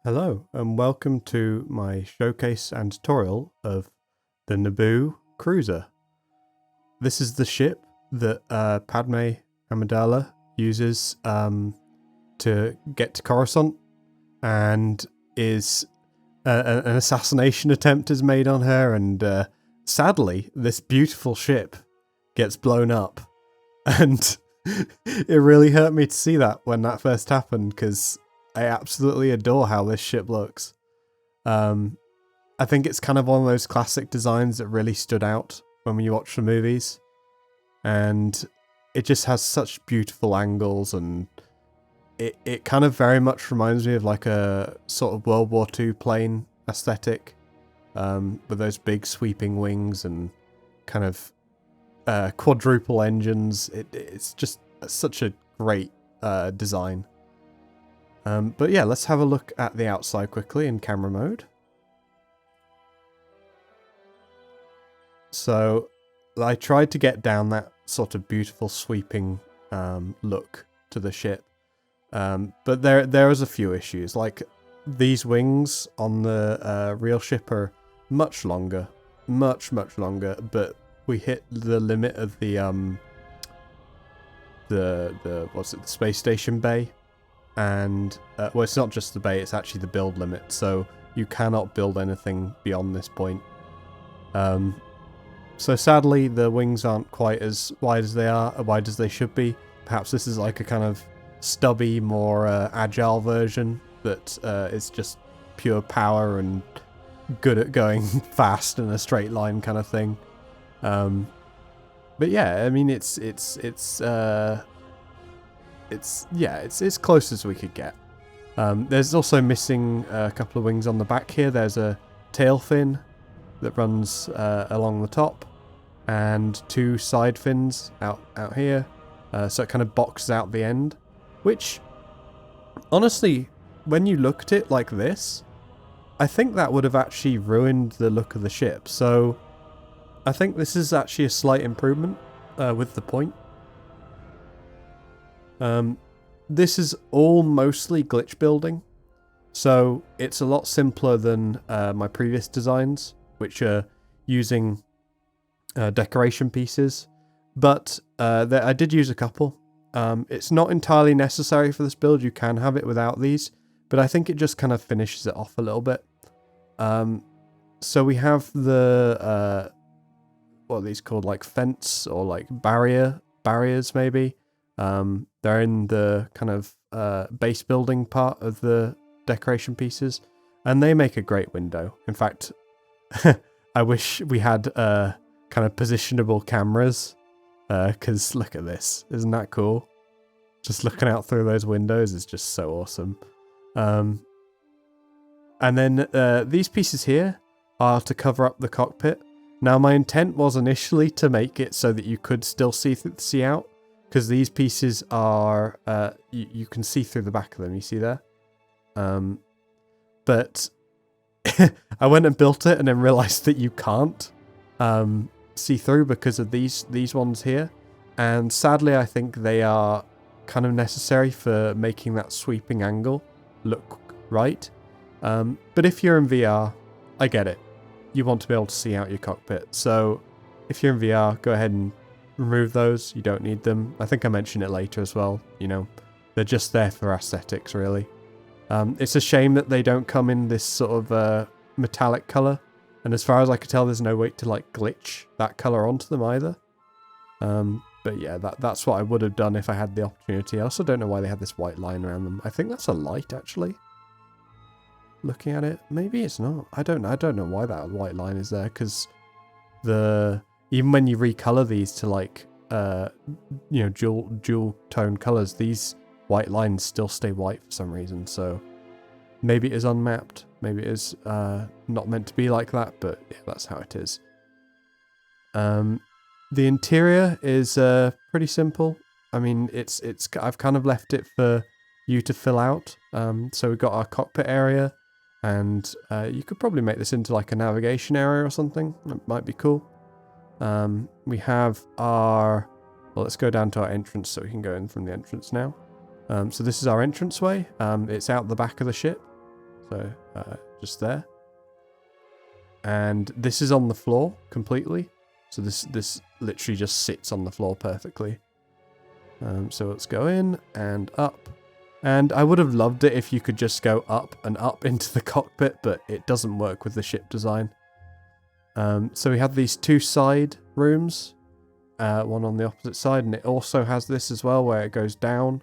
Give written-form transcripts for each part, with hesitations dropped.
Hello and welcome to my showcase and tutorial of the Naboo Cruiser. This is the ship that Padme Amidala uses to get to Coruscant, and is an assassination attempt is made on her, and sadly this beautiful ship gets blown up, and it really hurt me to see that when that first happened, because I absolutely adore how this ship looks. I think it's kind of one of those classic designs that really stood out when you watch the movies. And it just has such beautiful angles, and it kind of very much reminds me of like a sort of World War II plane aesthetic, with those big sweeping wings and kind of quadruple engines. It's just such a great design. But yeah, let's have a look at the outside quickly in camera mode. So I tried to get down that sort of beautiful sweeping look to the ship, but there is a few issues. Like, these wings on the real ship are much longer, much longer, but we hit the limit of the what's it, the space station bay. And well, it's not just the bay, it's actually the build limit, so you cannot build anything beyond this point. So sadly the wings aren't quite as wide as they should be. Perhaps this is like a kind of stubby, more agile version that is just pure power and good at going fast in a straight line kind of thing. But yeah, I mean it's close as we could get. There's also missing a couple of wings on the back here. There's a tail fin that runs along the top, and two side fins out here. So it kind of boxes out the end, which, honestly, when you look at it like this, I think that would have actually ruined the look of the ship. So I think this is actually a slight improvement with the point. This is all mostly glitch building, so it's a lot simpler than my previous designs, which are using decoration pieces, but I did use a couple. It's not entirely necessary for this build, you can have it without these, but I think it just kind of finishes it off a little bit. So we have the, what are these called, like fence or like barriers maybe. They're in the kind of base building part of the decoration pieces, and they make a great window. In fact, I wish we had kind of positionable cameras, because look at this. Isn't that cool? Just looking out through those windows is just so awesome. And then these pieces here are to cover up the cockpit. Now, my intent was initially to make it so that you could still see out, because these pieces are, you can see through the back of them, you see there? But I went and built it and then realised that you can't see through because of these ones here. And sadly, I think they are kind of necessary for making that sweeping angle look right. But if you're in VR, I get it. You want to be able to see out your cockpit. So if you're in VR, go ahead and remove those. You don't need them. I think I mentioned it later as well. You know, they're just there for aesthetics, really. It's a shame that they don't come in this sort of metallic color, and as far as I could tell, there's no way to like glitch that color onto them either. But yeah, that's what I would have done if I had the opportunity. I also don't know why they had this white line around them. I think that's a light, actually. Looking at it, maybe it's not. I don't know why that white line is there, because even when you recolor these to like, you know, dual tone colors, these white lines still stay white for some reason. So maybe it is unmapped. Maybe it is not meant to be like that, but yeah, that's how it is. The interior is pretty simple. I mean, I've kind of left it for you to fill out. So we've got our cockpit area, and you could probably make this into like a navigation area or something. That might be cool. We have our, well, let's go down to our entrance so we can go in from the entrance now. So this is our entranceway. It's out the back of the ship. So just there. And this is on the floor completely. So this literally just sits on the floor perfectly. So let's go in and up. And I would have loved it if you could just go up and up into the cockpit, but it doesn't work with the ship design. So we have these two side rooms, one on the opposite side, and it also has this as well where it goes down,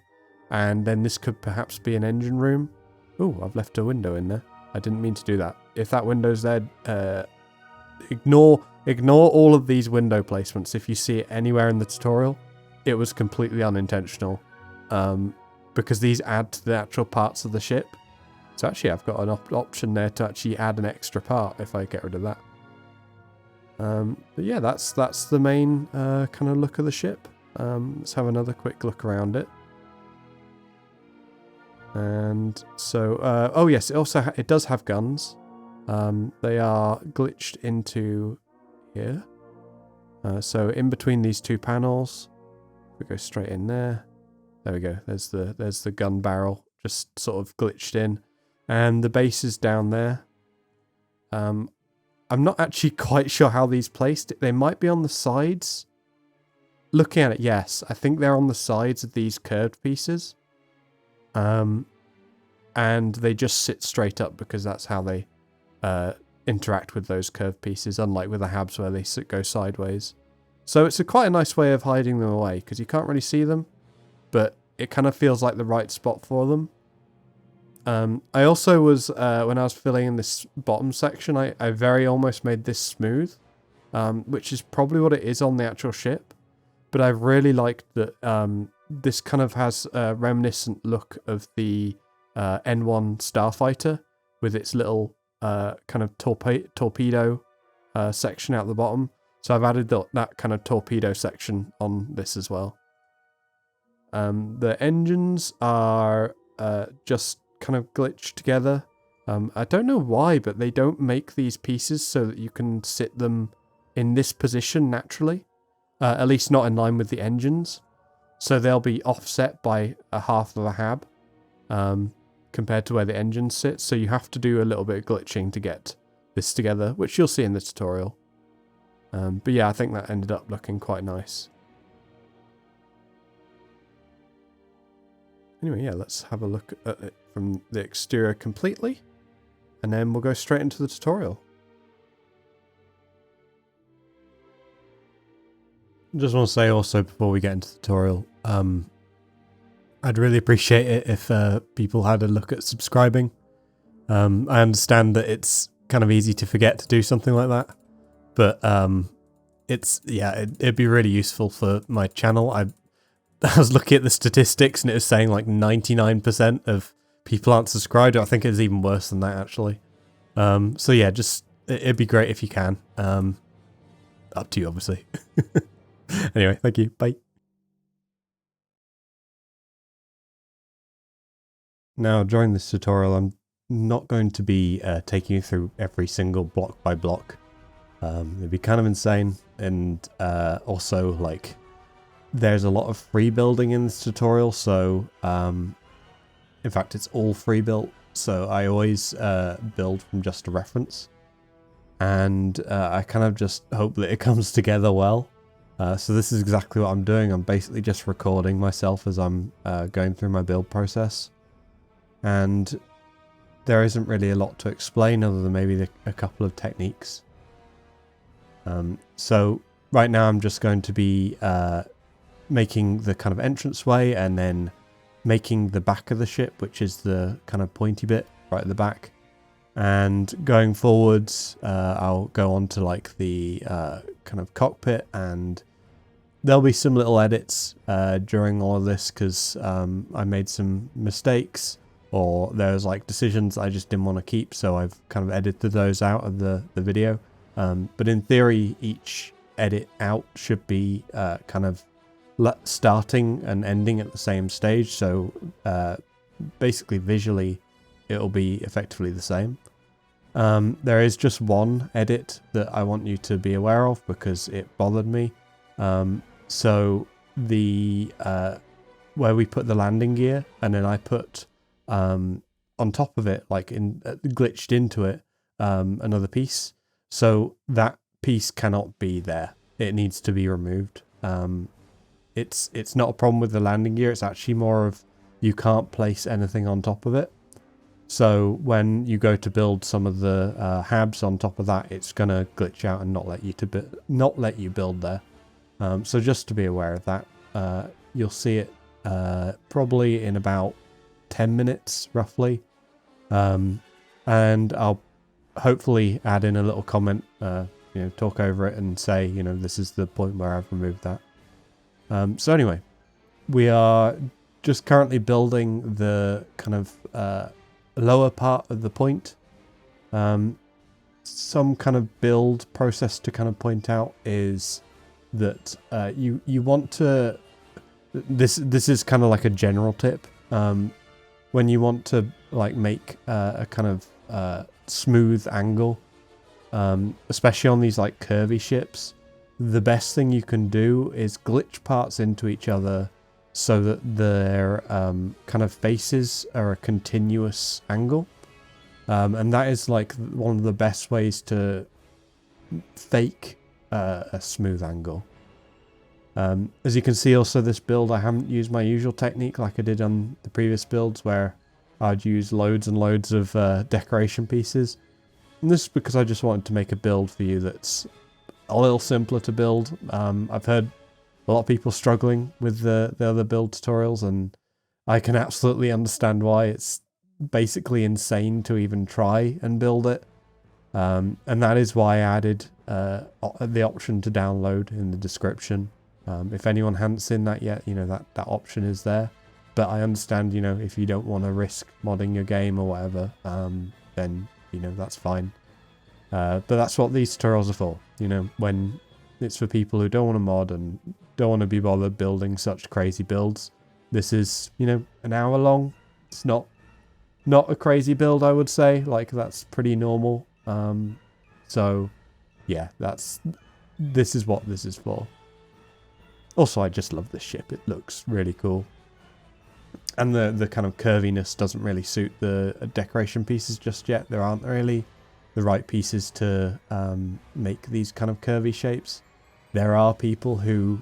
and then this could perhaps be an engine room. Oh, I've left a window in there. I didn't mean to do that. If that window's there, ignore all of these window placements. If you see it anywhere in the tutorial, it was completely unintentional, because these add to the actual parts of the ship. So actually I've got an option there to actually add an extra part if I get rid of that. But yeah, that's the main kind of look of the ship. Let's have another quick look around it. And so, oh yes, it does have guns. They are glitched into here. So in between these two panels, we go straight in there. There we go. There's the gun barrel just sort of glitched in, and the base is down there. I'm not actually quite sure how these placed. They might be on the sides. Looking at it, yes, I think they're on the sides of these curved pieces. And they just sit straight up because that's how they interact with those curved pieces, unlike with the habs where they go sideways. So it's quite a nice way of hiding them away because you can't really see them, but it kind of feels like the right spot for them. I also was, when I was filling in this bottom section, I very almost made this smooth, which is probably what it is on the actual ship. But I really liked that this kind of has a reminiscent look of the N1 Starfighter with its little kind of torpedo section out the bottom. So I've added that kind of torpedo section on this as well. The engines are just kind of glitched together. I don't know why, but they don't make these pieces so that you can sit them in this position naturally. At least not in line with the engines. So they'll be offset by a half of a hab compared to where the engines sit. So you have to do a little bit of glitching to get this together, which you'll see in the tutorial. But yeah, I think that ended up looking quite nice. Anyway, yeah, let's have a look at it from the exterior completely, and then we'll go straight into the tutorial. Just want to say also before we get into the tutorial, I'd really appreciate it if people had a look at subscribing. I understand that it's kind of easy to forget to do something like that, but it'd be really useful for my channel. I was looking at the statistics and it was saying like 99% of people aren't subscribed. I think it's even worse than that actually. So yeah, just it'd be great if you can. Up to you, obviously. Anyway, thank you. Bye. Now, during this tutorial, I'm not going to be taking you through every single block by block. It'd be kind of insane, and also like there's a lot of free building in this tutorial, so in fact it's all free built, so I always build from just a reference, and I kind of just hope that it comes together well. So this is exactly what I'm doing. I'm basically just recording myself as I'm going through my build process, and there isn't really a lot to explain other than maybe a couple of techniques. So right now I'm just going to be making the kind of entranceway and then making the back of the ship, which is the kind of pointy bit right at the back. And going forwards, I'll go on to like the kind of cockpit, and there'll be some little edits during all of this because I made some mistakes, or there's like decisions I just didn't want to keep, so I've kind of edited those out of the video. But in theory, each edit out should be kind of starting and ending at the same stage, so basically visually it'll be effectively the same. There is just one edit that I want you to be aware of because it bothered me. So the where we put the landing gear, and then I put on top of it, like glitched into it, another piece. So that piece cannot be there. It needs to be removed. It's not a problem with the landing gear. It's actually more of you can't place anything on top of it. So when you go to build some of the habs on top of that, it's gonna glitch out and not let you build there. So just to be aware of that. You'll see it probably in about 10 minutes roughly, and I'll hopefully add in a little comment, talk over it and say, this is the point where I've removed that. So anyway, we are just currently building the kind of lower part of the point. Some kind of build process to kind of point out is that you want to, this is kind of like a general tip, when you want to like make a kind of smooth angle, especially on these like curvy ships, the best thing you can do is glitch parts into each other so that their kind of faces are a continuous angle, and that is like one of the best ways to fake a smooth angle. As you can see also, this build I haven't used my usual technique like I did on the previous builds where I'd use loads and loads of decoration pieces, and this is because I just wanted to make a build for you that's a little simpler to build. I've heard a lot of people struggling with the other build tutorials, and I can absolutely understand why. It's basically insane to even try and build it, and that is why I added the option to download in the description. If anyone hasn't seen that yet, that option is there. But I understand, if you don't want to risk modding your game or whatever, then, that's fine. But that's what these tutorials are for, when it's for people who don't want to mod and don't want to be bothered building such crazy builds. This is, an hour long. It's not a crazy build, I would say. Like, that's pretty normal. So, yeah, this is what this is for. Also, I just love this ship. It looks really cool. And the kind of curviness doesn't really suit the decoration pieces just yet. There aren't really the right pieces to make these kind of curvy shapes. There are people who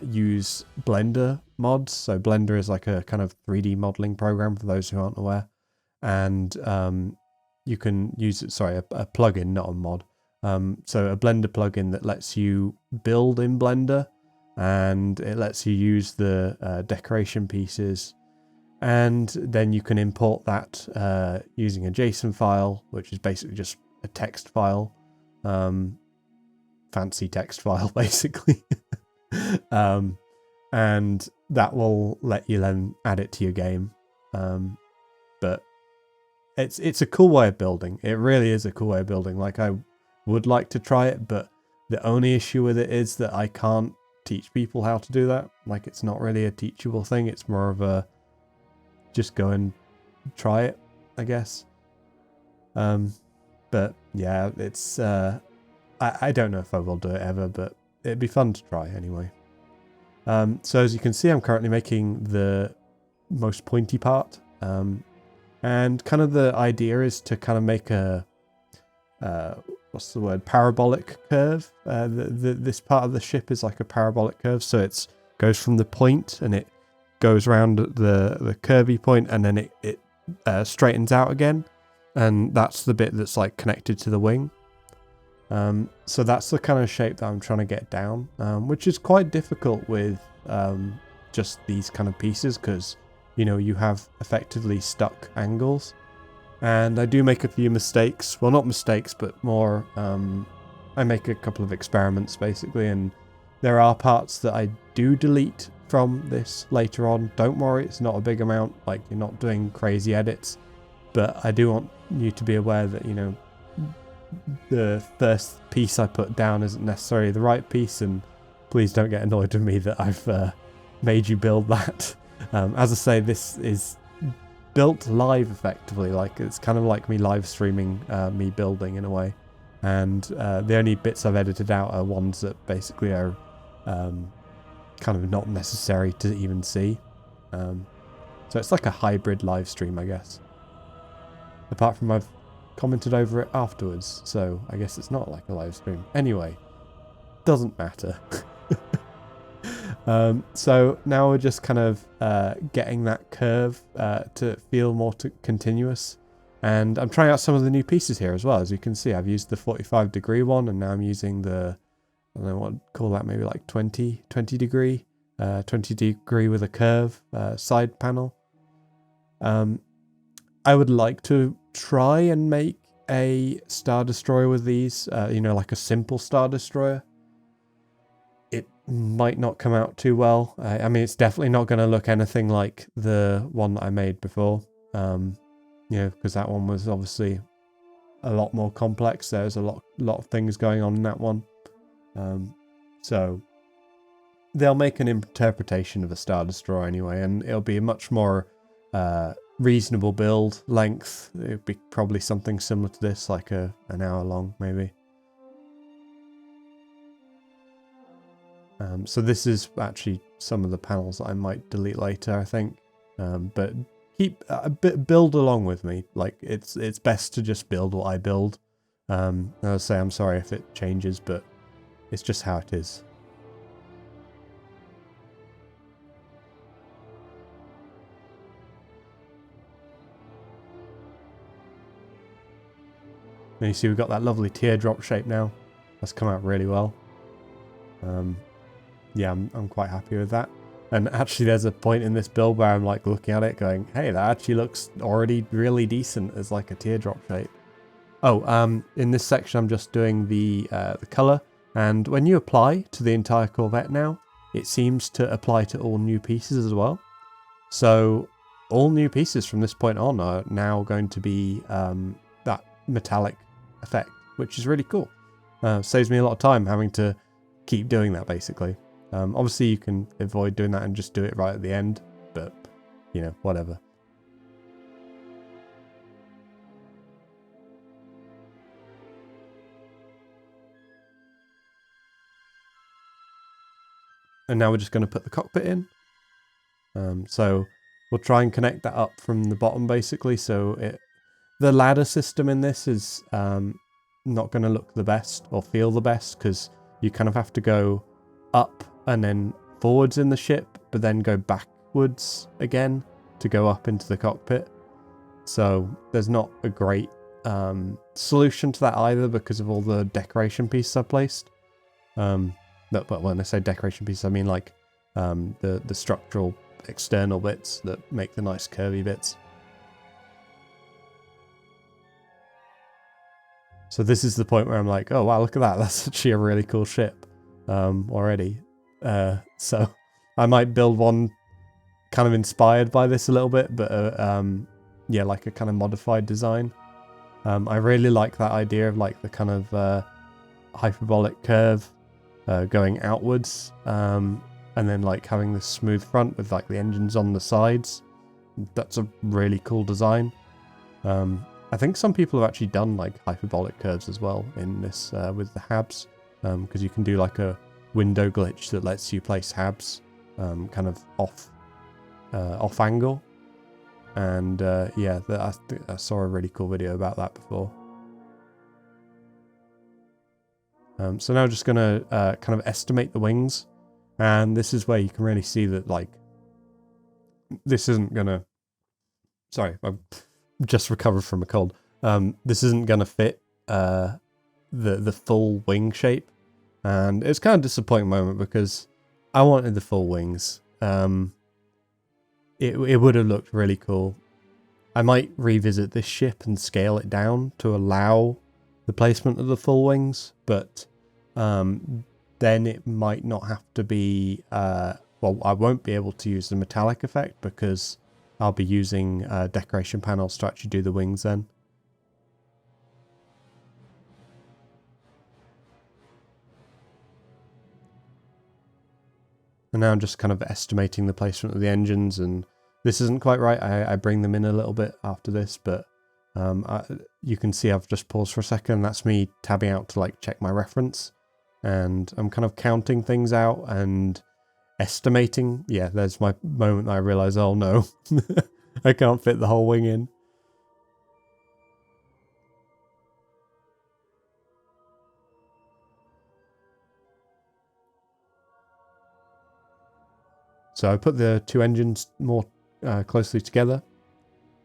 use Blender mods. So Blender is like a kind of 3D modeling program for those who aren't aware. And you can use it, sorry, a plugin, not a mod. So a Blender plugin that lets you build in Blender, and it lets you use the decoration pieces, and then you can import that using a JSON file, which is basically just a text file, fancy text file basically. And that will let you then add it to your game. But it's a cool way of building. It really is a cool way of building. Like, I would like to try it, but the only issue with it is that I can't teach people how to do that. Like, it's not really a teachable thing. It's more of a just go and try it, I guess. But yeah, it's I don't know if I will do it ever, but it'd be fun to try anyway. So as you can see, I'm currently making the most pointy part, and kind of the idea is to kind of make a what's the word, parabolic curve. This part of the ship is like a parabolic curve, so it goes from the point and it goes around the curvy point, and then it straightens out again, and that's the bit that's like connected to the wing. So that's the kind of shape that I'm trying to get down, which is quite difficult with just these kind of pieces, because you have effectively stuck angles. And I do make a few mistakes. Well, not mistakes, but more, I make a couple of experiments, basically, and there are parts that I do delete from this later on. Don't worry, it's not a big amount, like, you're not doing crazy edits, but I do want you to be aware that, the first piece I put down isn't necessarily the right piece, and please don't get annoyed with me that I've made you build that. As I say, this is built live effectively, like it's kind of like me live streaming me building in a way, and the only bits I've edited out are ones that basically are kind of not necessary to even see, so it's like a hybrid live stream, I guess. apart from I've commented over it afterwards, so I guess it's not like a live stream. Anyway, doesn't matter. So now we're just kind of getting that curve to feel more continuous. And I'm trying out some of the new pieces here as well. As you can see, I've used the 45-degree one, and now I'm using the, I don't know what to call that, maybe like 20 degree with a curve side panel. I would like to try and make a Star Destroyer with these, you know, like a simple Star Destroyer. It might not come out too well. I mean, it's definitely not going to look anything like the one that I made before. You know, because that one was obviously a lot more complex. There's a lot of things going on in that one. So they'll make an interpretation of a Star Destroyer anyway, and it'll be a much more reasonable build length. It'd be probably something similar to this, like an hour long maybe. So this is actually some of the panels that I might delete later, I think. But keep build along with me. Like it's best to just build what I build. I'll say I'm sorry if it changes, but it's just how it is. And you see we've got that lovely teardrop shape now. That's come out really well. Yeah, I'm quite happy with that. And actually there's a point in this build where I'm like looking at it going, hey, that actually looks already really decent as like a teardrop shape. Oh, in this section I'm just doing the color, and when you apply to the entire Corvette now, it seems to apply to all new pieces as well. So all new pieces from this point on are now going to be that metallic effect, which is really cool. Saves me a lot of time having to keep doing that basically. Obviously you can avoid doing that and just do it right at the end, but you know, whatever. And now we're just going to put the cockpit in. So we'll try and connect that up from the bottom basically. So the ladder system in this is not going to look the best or feel the best, because you kind of have to go up and then forwards in the ship, but then go backwards again to go up into the cockpit. So there's not a great solution to that either, because of all the decoration pieces I've placed. But when I say decoration pieces, I mean like the structural external bits that make the nice curvy bits. So this is the point where I'm like, oh wow, look at that. That's actually a really cool ship already. So I might build one kind of inspired by this a little bit, but yeah, like a kind of modified design. I really like that idea of like the kind of hyperbolic curve going outwards, and then like having this smooth front with like the engines on the sides. That's a really cool design. I think some people have actually done like hyperbolic curves as well in this with the habs, because you can do like a window glitch that lets you place habs kind of off angle. And yeah, I saw a really cool video about that before. So now I'm just going to kind of estimate the wings, and this is where you can really see that like this isn't going to, sorry, I've just recovered from a cold. This isn't going to fit the full wing shape, and it's kind of a disappointing moment because I wanted the full wings. It would have looked really cool. I might revisit this ship and scale it down to allow the placement of the full wings, but then it might not have to be, well, I won't be able to use the metallic effect because I'll be using decoration panels to actually do the wings then. And now I'm just kind of estimating the placement of the engines, and this isn't quite right. I bring them in a little bit after this, but you can see I've just paused for a second. That's me tabbing out to like check my reference, and I'm kind of counting things out and estimating. Yeah, there's my moment I realize, oh no, I can't fit the whole wing in. So I put the two engines more closely together,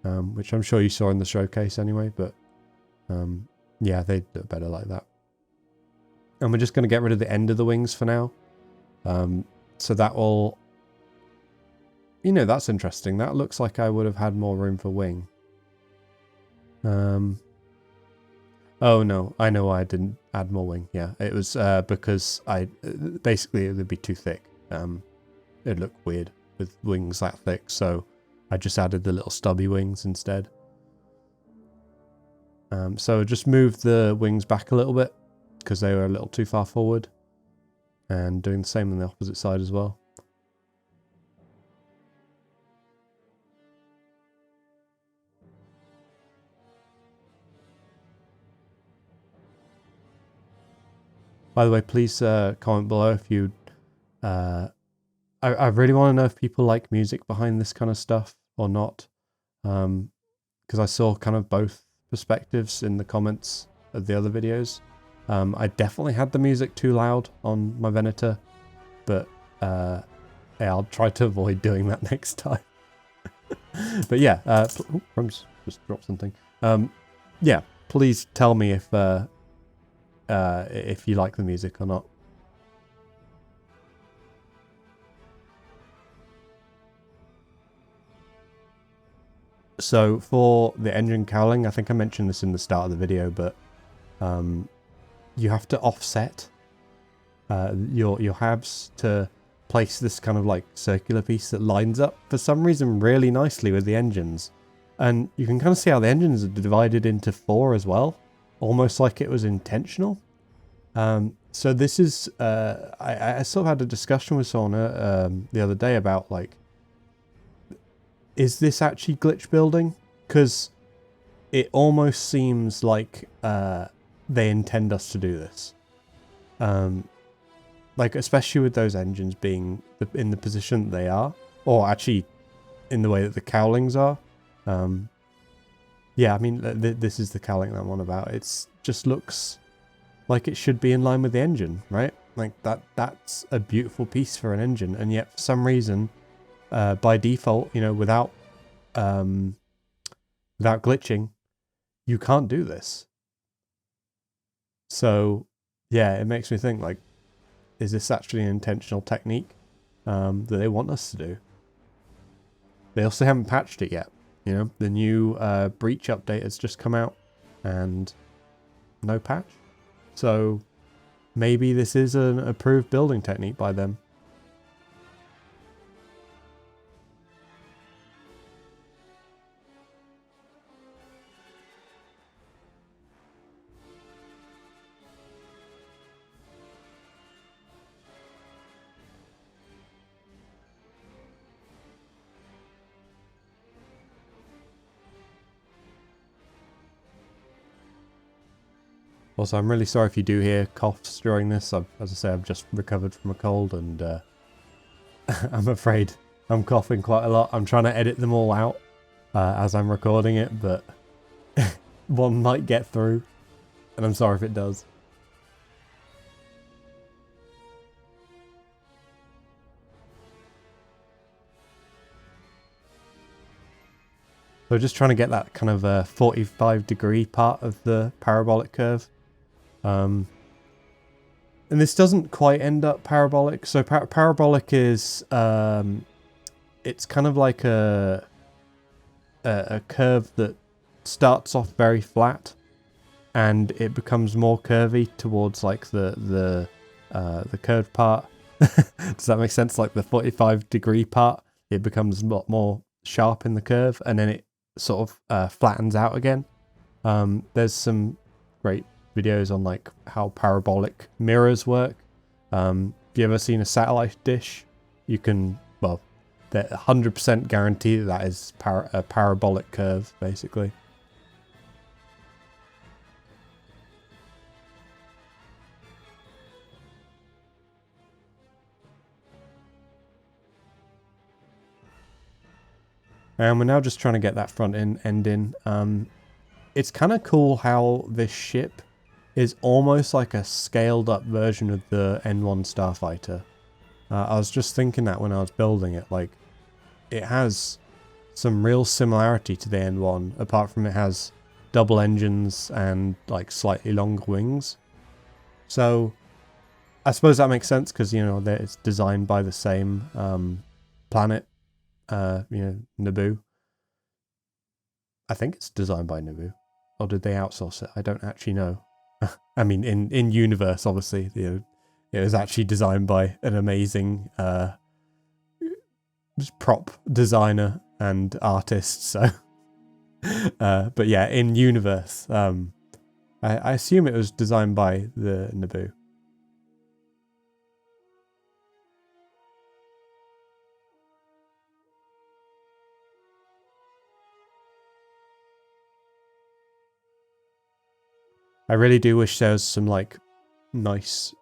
which I'm sure you saw in the showcase anyway, but yeah, they look better like that. And we're just going to get rid of the end of the wings for now. So that will, you know, that's interesting. That looks like I would have had more room for wing. Oh no, I know why I didn't add more wing. Yeah, it was because basically it would be too thick. It'd look weird with wings that thick, so I just added the little stubby wings instead. So just move the wings back a little bit because they were a little too far forward, and doing the same on the opposite side as well. By the way, please comment below if you... I really want to know if people like music behind this kind of stuff or not. Because I saw kind of both perspectives in the comments of the other videos. I definitely had the music too loud on my Venator, but yeah, I'll try to avoid doing that next time. But yeah, Crumbs just dropped something. Yeah, please tell me if you like the music or not. So for the engine cowling, I think I mentioned this in the start of the video, but you have to offset your halves to place this kind of like circular piece that lines up for some reason really nicely with the engines. And you can kind of see how the engines are divided into 4 as well, almost like it was intentional. So this is, I sort of had a discussion with someone the other day about like, is this actually glitch building? Because it almost seems like they intend us to do this. Like, especially with those engines being in the position that they are, or actually in the way that the cowlings are. Yeah, I mean, this is the cowling that I'm on about. It's just looks like it should be in line with the engine, right? Like that's a beautiful piece for an engine, and yet for some reason, by default, you know, without glitching, you can't do this. So yeah, it makes me think, like, is this actually an intentional technique that they want us to do? They also haven't patched it yet. You know, the new breach update has just come out and no patch. So maybe this is an approved building technique by them. Also, I'm really sorry if you do hear coughs during this. As I say, I've just recovered from a cold, and I'm afraid I'm coughing quite a lot. I'm trying to edit them all out as I'm recording it, but one might get through, and I'm sorry if it does. So just trying to get that kind of 45-degree part of the parabolic curve. And this doesn't quite end up parabolic. So parabolic is it's kind of like a curve that starts off very flat, and it becomes more curvy towards like the curved part. Does that make sense? Like the 45-degree part, it becomes a lot more sharp in the curve, and then it sort of flattens out again. There's some great videos on like how parabolic mirrors work. If you ever seen a satellite dish, you can, well, they're 100% guarantee that is a parabolic curve, basically. And we're now just trying to get that front end in. It's kind of cool how this ship is almost like a scaled up version of the N1 Starfighter. I was just thinking that when I was building it, like, it has some real similarity to the N1, apart from it has double engines and, like, slightly longer wings. So, I suppose that makes sense, because, you know, that it's designed by the same planet, Naboo. I think it's designed by Naboo. Or did they outsource it? I don't actually know. I mean, in universe, obviously, you know, it was actually designed by an amazing prop designer and artist. So, but yeah, in universe, I assume it was designed by the Naboo. I really do wish there was some, like, nice,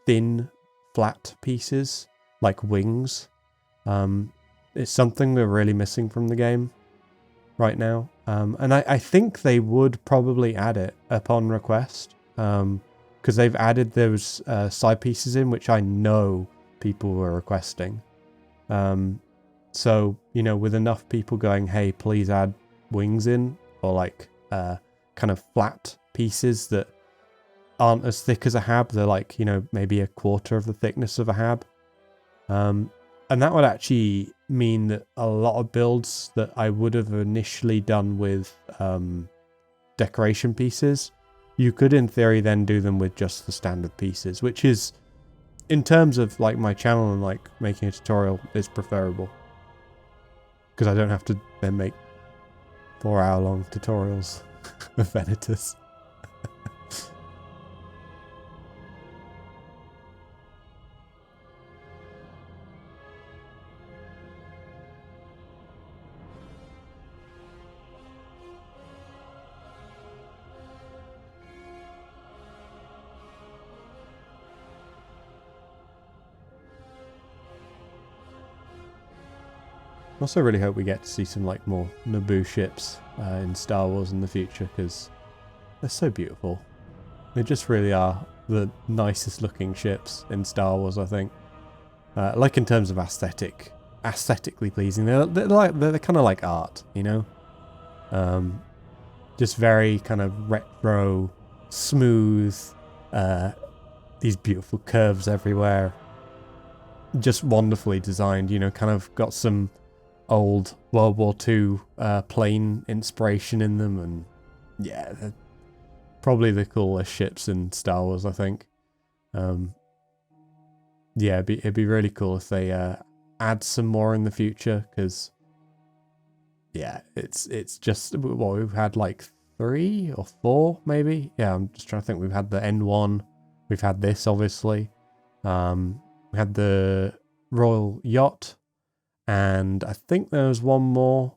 thin, flat pieces, like wings. It's something we're really missing from the game right now. And I think they would probably add it upon request, because they've added those side pieces in, which I know people were requesting. So, you know, with enough people going, hey, please add wings in, or like kind of flat pieces that aren't as thick as a hab. They're like, you know, maybe a quarter of the thickness of a hab. And that would actually mean that a lot of builds that I would have initially done with decoration pieces, you could in theory then do them with just the standard pieces, which is, in terms of like my channel and like making a tutorial, is preferable. Because I don't have to then make 4-hour-long tutorials of editors. I also really hope we get to see some like more Naboo ships in Star Wars in the future, because they're so beautiful. They just really are the nicest looking ships in Star Wars, I think. Like in terms of aesthetically pleasing. They're kind of like art, you know. Just very kind of retro, smooth. These beautiful curves everywhere. Just wonderfully designed, you know. Kind of got some old World War II plane inspiration in them, and yeah, they're probably the coolest ships in Star Wars, I think. Yeah, it'd be really cool if they add some more in the future, because yeah, it's just, well, we've had like 3 or 4 maybe. Yeah, I'm just trying to think. We've had the N1, we've had this obviously, we had the Royal Yacht. And I think there was one more,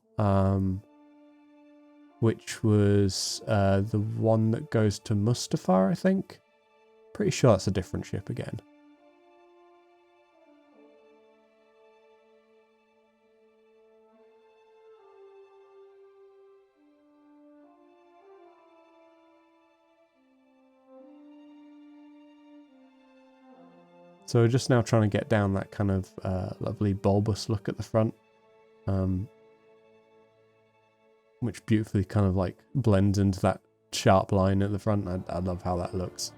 which was the one that goes to Mustafar, I think. Pretty sure that's a different ship again. So we're just now trying to get down that kind of lovely bulbous look at the front. Which beautifully kind of like blends into that sharp line at the front. I love how that looks.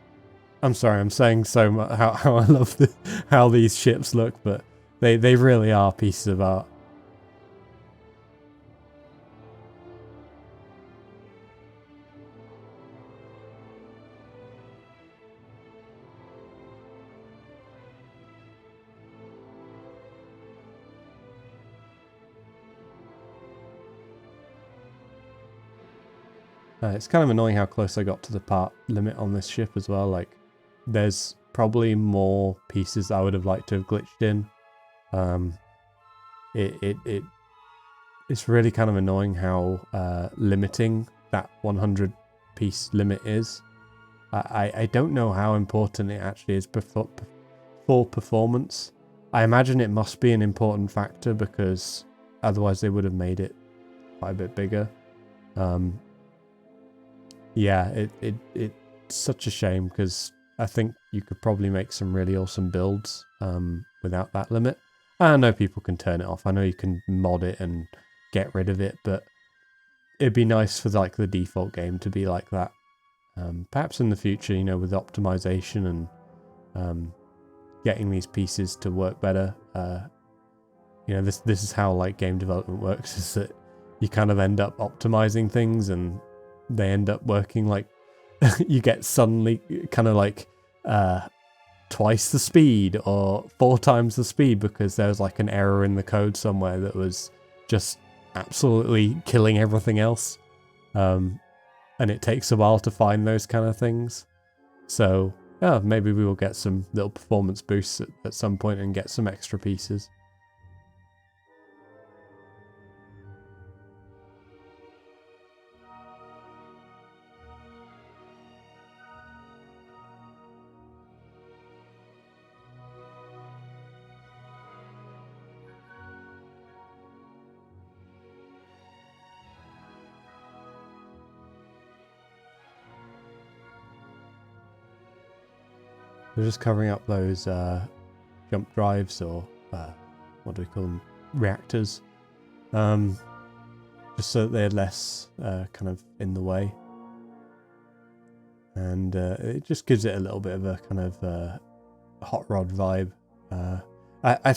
I'm sorry, I'm saying so much how I love how these ships look, but they really are pieces of art. It's kind of annoying how close I got to the part limit on this ship as well. Like, there's probably more pieces I would have liked to have glitched in. It's really kind of annoying how limiting that 100 piece limit is. I don't know how important it actually is for performance. I imagine it must be an important factor, because otherwise they would have made it quite a bit bigger. Yeah, it's such a shame, because I think you could probably make some really awesome builds without that limit. I know people can turn it off. I know you can mod it and get rid of it, but it'd be nice for like the default game to be like that. Perhaps in the future, you know, with optimization and getting these pieces to work better. You know, this is how like game development works, is that you kind of end up optimizing things and they end up working like you get suddenly kind of like twice the speed or 4 times the speed because there was like an error in the code somewhere that was just absolutely killing everything else. And it takes a while to find those kind of things. So yeah, maybe we will get some little performance boosts at some point and get some extra pieces. We're just covering up those jump drives, or what do we call them? Reactors. Just so that they're less kind of in the way. And it just gives it a little bit of a kind of hot rod vibe. I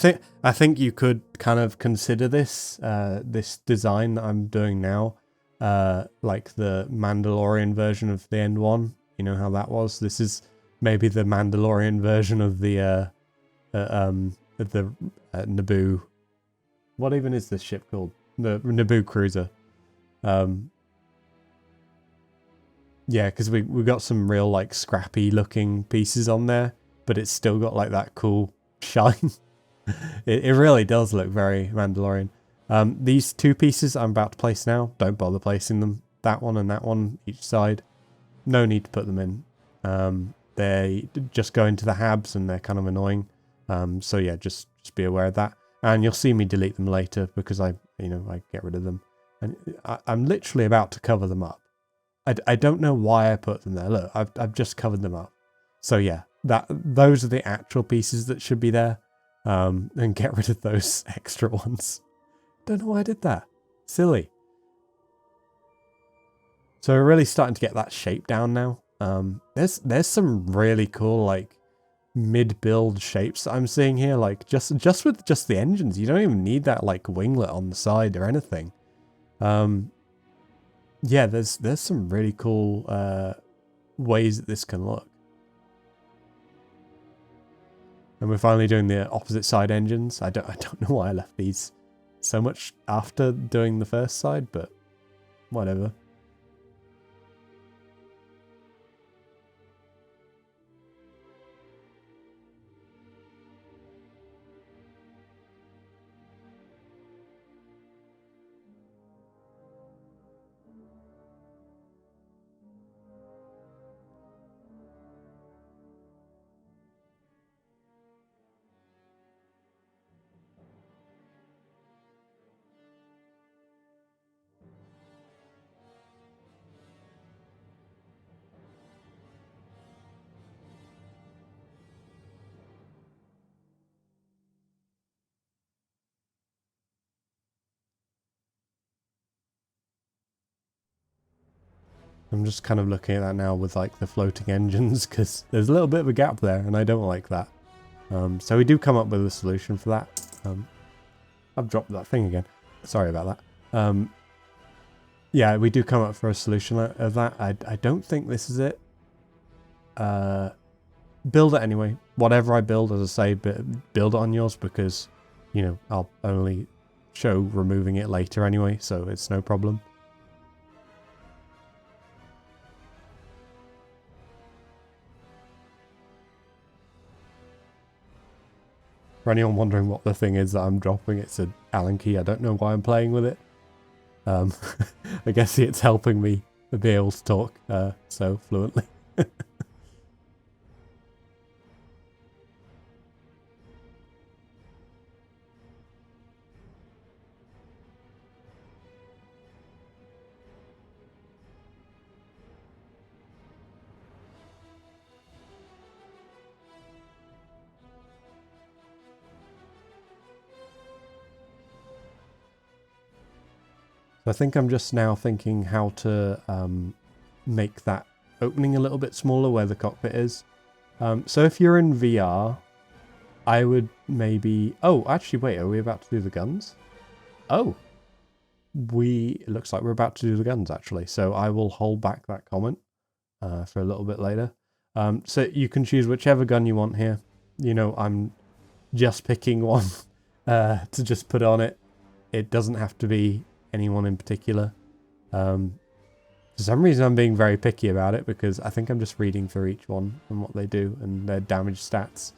think you could kind of consider this this design that I'm doing now like the Mandalorian version of the End One. You know how that was? This is maybe the Mandalorian version of the Naboo. What even is this ship called? The Naboo cruiser. Yeah, because we got some real like scrappy looking pieces on there, but it's still got like that cool shine. It really does look very Mandalorian. These 2 pieces I'm about to place now, don't bother placing them. That one and that one each side. No need to put them in. They just go into the habs and they're kind of annoying. So yeah, just be aware of that. And you'll see me delete them later because I get rid of them. And I'm literally about to cover them up. I don't know why I put them there. Look, I've just covered them up. So yeah, those are the actual pieces that should be there. And get rid of those extra ones. Don't know why I did that. Silly. So we're really starting to get that shape down now. There's some really cool like mid-build shapes that I'm seeing here. Like just with just the engines, you don't even need that like winglet on the side or anything. Yeah, there's some really cool ways that this can look. And we're finally doing the opposite side engines. I don't know why I left these so much after doing the first side, but whatever. I'm just kind of looking at that now with like the floating engines because there's a little bit of a gap there and I don't like that. So we do come up with a solution for that. I've dropped that thing again. Sorry about that. Yeah, we do come up for a solution of that. I don't think this is it. Build it anyway. Whatever I build, as I say, build it on yours because, you know, I'll only show removing it later anyway, so it's no problem. For anyone wondering what the thing is that I'm dropping, it's an Allen key. I don't know why I'm playing with it. I guess it's helping me be able to talk so fluently. I think I'm just now thinking how to make that opening a little bit smaller where the cockpit is. So if you're in VR, I would maybe... Oh, actually, wait, are we about to do the guns? Oh, it looks like we're about to do the guns, actually. So I will hold back that comment for a little bit later. So you can choose whichever gun you want here. You know, I'm just picking one to just put on it. It doesn't have to be anyone in particular. For some reason I'm being very picky about it because I think I'm just reading through each one and what they do and their damage stats.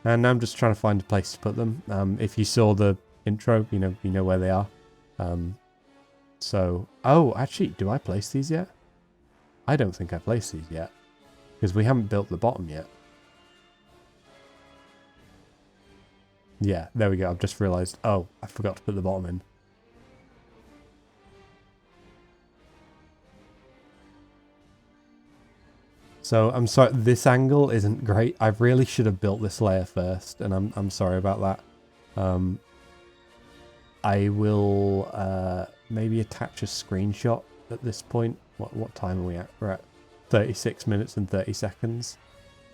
And I'm just trying to find a place to put them. If you saw the intro, you know where they are. Oh, actually, do I place these yet? I don't think I placed these yet because we haven't built the bottom yet. Yeah, there we go. I've just realized, oh, I forgot to put the bottom in. So I'm sorry, this angle isn't great. I really should have built this layer first, and I'm sorry about that. I will maybe attach a screenshot at this point. What time are we at? We're at 36 minutes and 30 seconds.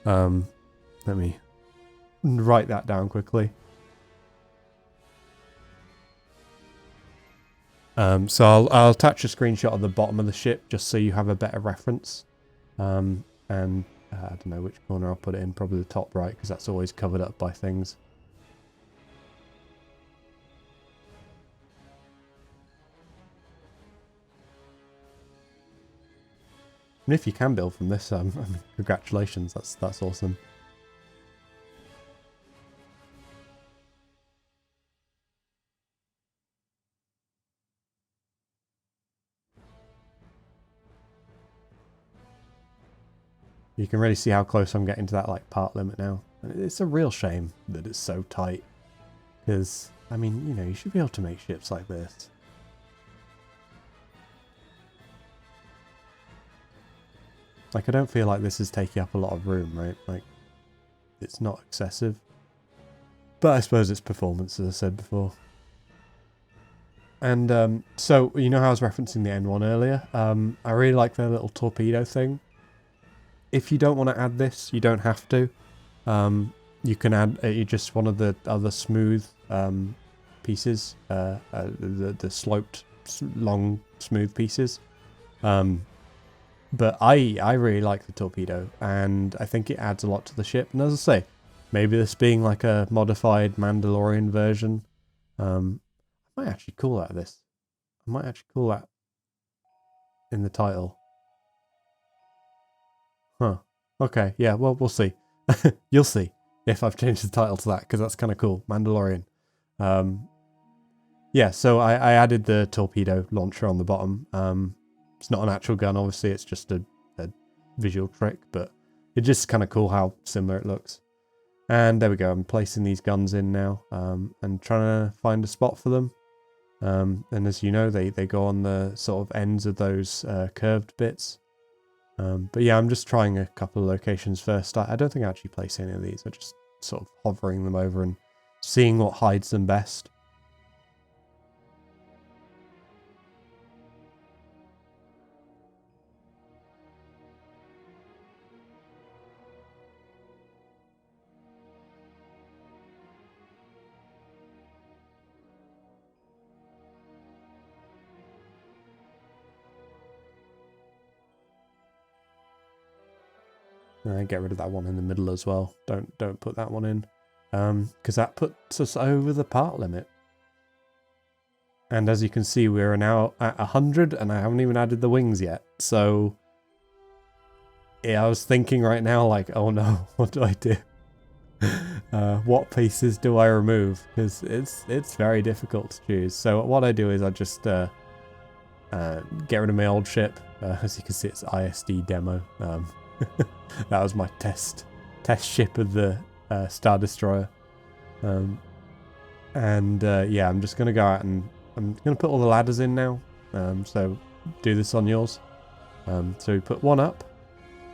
Let me write that down quickly. So I'll attach a screenshot of the bottom of the ship just so you have a better reference. And I don't know which corner I'll put it in, probably the top right, because that's always covered up by things. And if you can build from this, congratulations, that's awesome. You can really see how close I'm getting to that like part limit now. And it's a real shame that it's so tight. Because, I mean, you know, you should be able to make ships like this. Like, I don't feel like this is taking up a lot of room, right? Like, it's not excessive. But I suppose it's performance, as I said before. And, so, you know how I was referencing the N1 earlier? I really like their little torpedo thing. If you don't want to add this, you don't have to. You can add just one of the other smooth pieces, the sloped, long, smooth pieces. But I really like the torpedo, and I think it adds a lot to the ship. And as I say, maybe this being like a modified Mandalorian version, I might actually call that this. I might actually call that in the title. Huh. Okay, yeah, well, we'll see. You'll see if I've changed the title to that, because that's kind of cool. Mandalorian. Yeah, so I added the torpedo launcher on the bottom. It's not an actual gun, obviously. It's just a visual trick, but it's just kind of cool how similar it looks. And there we go. I'm placing these guns in now and trying to find a spot for them. And as you know, they go on the sort of ends of those curved bits. But yeah, I'm just trying a couple of locations first. I don't think I actually place any of these. I'm just sort of hovering them over and seeing what hides them best. Get rid of that one in the middle as well. Don't put that one in, because that puts us over the part limit. And as you can see, we're now at 100, and I haven't even added the wings yet. So yeah, I was thinking right now, like, oh no, what do I do? What pieces do I remove? Because it's very difficult to choose. So what I do is I just get rid of my old ship. As you can see, it's ISD demo. That was my test ship of the Star Destroyer. Yeah, I'm just going to go out and I'm going to put all the ladders in now. So do this on yours. So we put one up,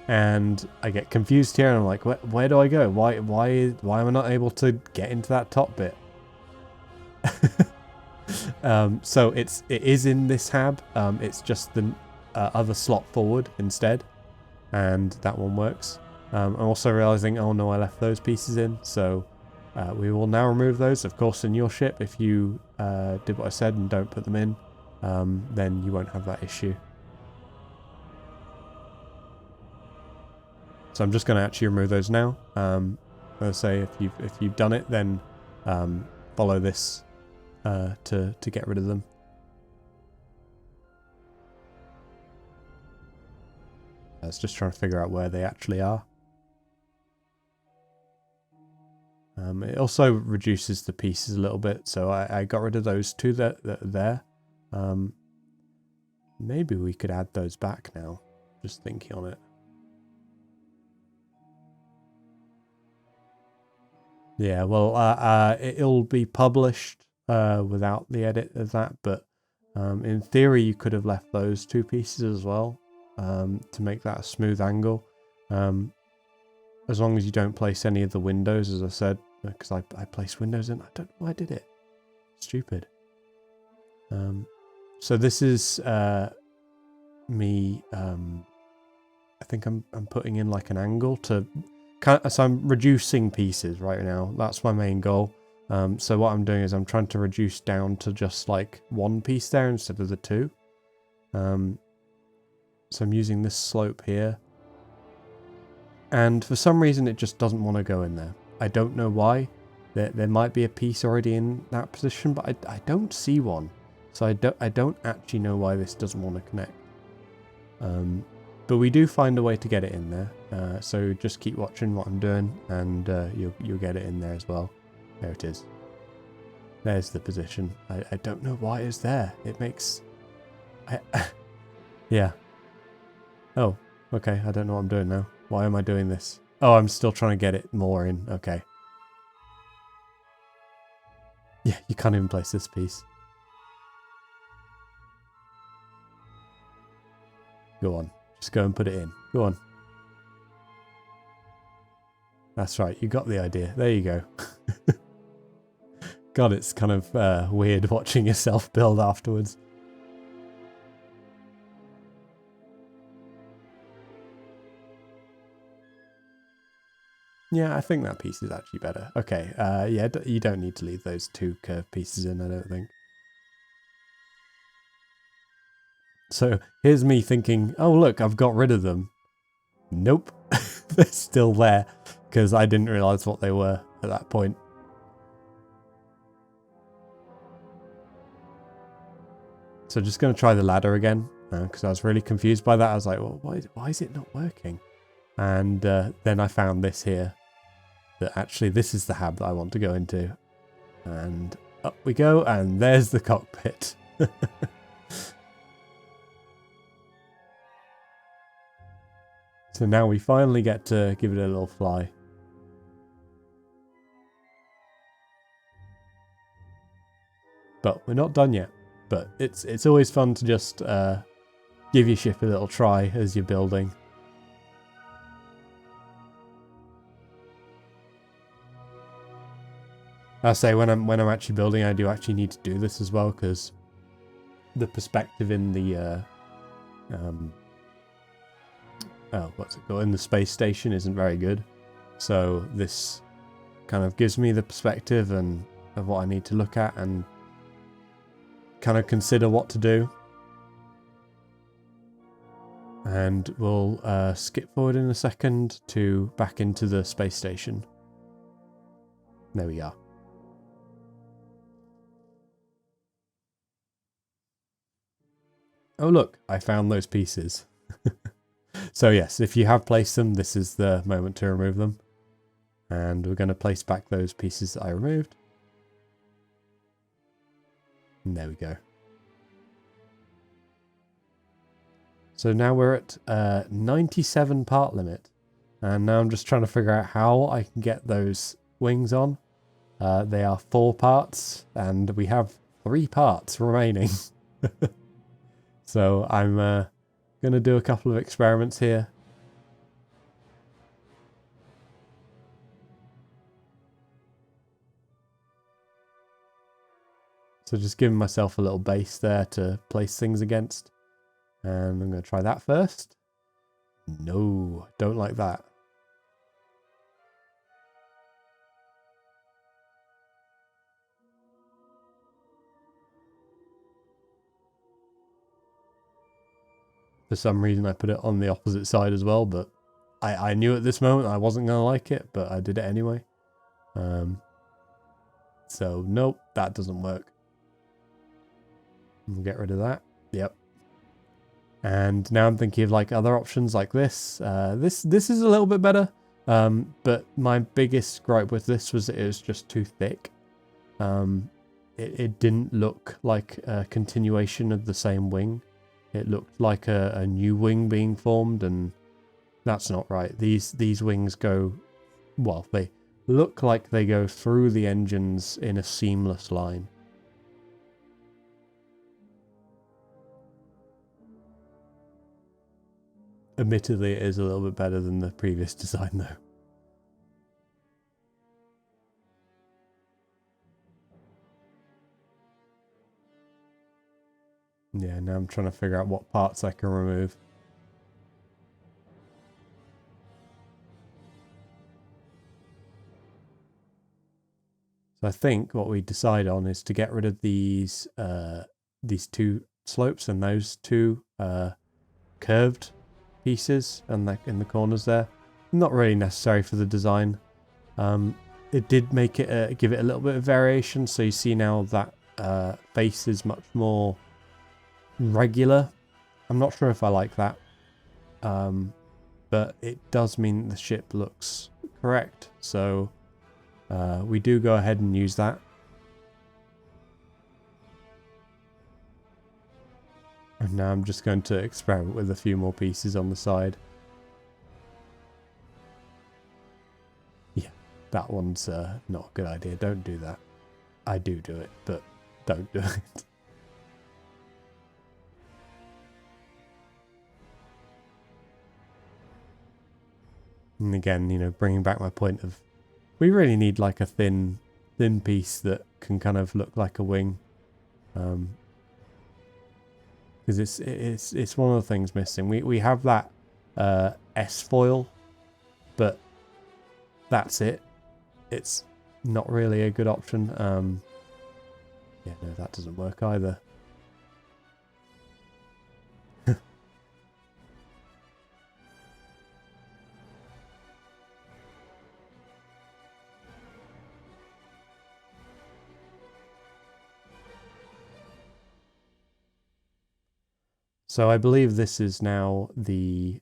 and I get confused here, and I'm like, where do I go? Why am I not able to get into that top bit? So it is in this hab. It's just the other slot forward instead, and that one works. I'm also realizing, oh no, I left those pieces in, so we will now remove those. Of course, in your ship, if you did what I said and don't put them in, then you won't have that issue. So I'm just going to actually remove those now. As I say, if you've done it, then follow this to get rid of them. I was just trying to figure out where they actually are. It also reduces the pieces a little bit, so I got rid of those two that are there. Maybe we could add those back now. Just thinking on it. Yeah, well, it'll be published without the edit of that, but in theory you could have left those two pieces as well to make that a smooth angle. As long as you don't place any of the windows, as I said, because I placed windows in. I don't know why I did it. Stupid. So this is me. I think I'm putting in like an angle to. So I'm reducing pieces right now. That's my main goal. So what I'm doing is I'm trying to reduce down to just like one piece there instead of the two. So I'm using this slope here. And for some reason it just doesn't want to go in there. I don't know why. There might be a piece already in that position, but I don't see one. So I don't actually know why this doesn't want to connect. But we do find a way to get it in there. So just keep watching what I'm doing, and you'll get it in there as well. There it is. There's the position. I don't know why it's there. It makes... yeah. Oh, okay. I don't know what I'm doing now. Why am I doing this? Oh, I'm still trying to get it more in. Okay. Yeah, you can't even place this piece. Go on. Just go and put it in. Go on. That's right. You got the idea. There you go. God, it's kind of weird watching yourself build afterwards. Yeah, I think that piece is actually better. Okay, yeah, you don't need to leave those two curved pieces in, I don't think. So here's me thinking, oh look, I've got rid of them. Nope, they're still there, because I didn't realise what they were at that point. So just going to try the ladder again, because I was really confused by that. I was like, well, why is it not working? And then I found this here. That actually this is the hab that I want to go into. And up we go, and there's the cockpit. So now we finally get to give it a little fly. But we're not done yet. But it's always fun to just give your ship a little try as you're building. I say when I'm actually building, I do actually need to do this as well, because the perspective in the what's it called, in the space station isn't very good. So this kind of gives me the perspective and of what I need to look at and kind of consider what to do. And we'll skip forward in a second to back into the space station. There we are. Oh look, I found those pieces. So yes, if you have placed them, this is the moment to remove them. And we're going to place back those pieces that I removed. And there we go. So now we're at 97 part limit. And now I'm just trying to figure out how I can get those wings on. They are 4 parts, and we have 3 parts remaining. So I'm going to do a couple of experiments here. So just giving myself a little base there to place things against. And I'm going to try that first. No, don't like that. For some reason I put it on the opposite side as well, but I knew at this moment I wasn't going to like it, but I did it anyway. So nope, that doesn't work. We'll get rid of that. Yep. And now I'm thinking of like other options like this. This is a little bit better. But my biggest gripe with this was that it was just too thick. It didn't look like a continuation of the same wing. It looked like a new wing being formed, and that's not right. These wings go, well, they look like they go through the engines in a seamless line. Admittedly, it is a little bit better than the previous design, though. Yeah, now I'm trying to figure out what parts I can remove. So I think what we decide on is to get rid of these two slopes and those two curved pieces and like in the corners there. Not really necessary for the design. It did make it give it a little bit of variation, so you see now that face is much more regular. I'm not sure if I like that, but it does mean the ship looks correct, so we do go ahead and use that. And now I'm just going to experiment with a few more pieces on the side. Yeah, that one's not a good idea. Don't do that. I do it, but don't do it. And again, you know, bringing back my point of, we really need like a thin piece that can kind of look like a wing. Because it's one of the things missing. We have that S foil, but that's it. It's not really a good option. Yeah, no, that doesn't work either. So I believe this is now the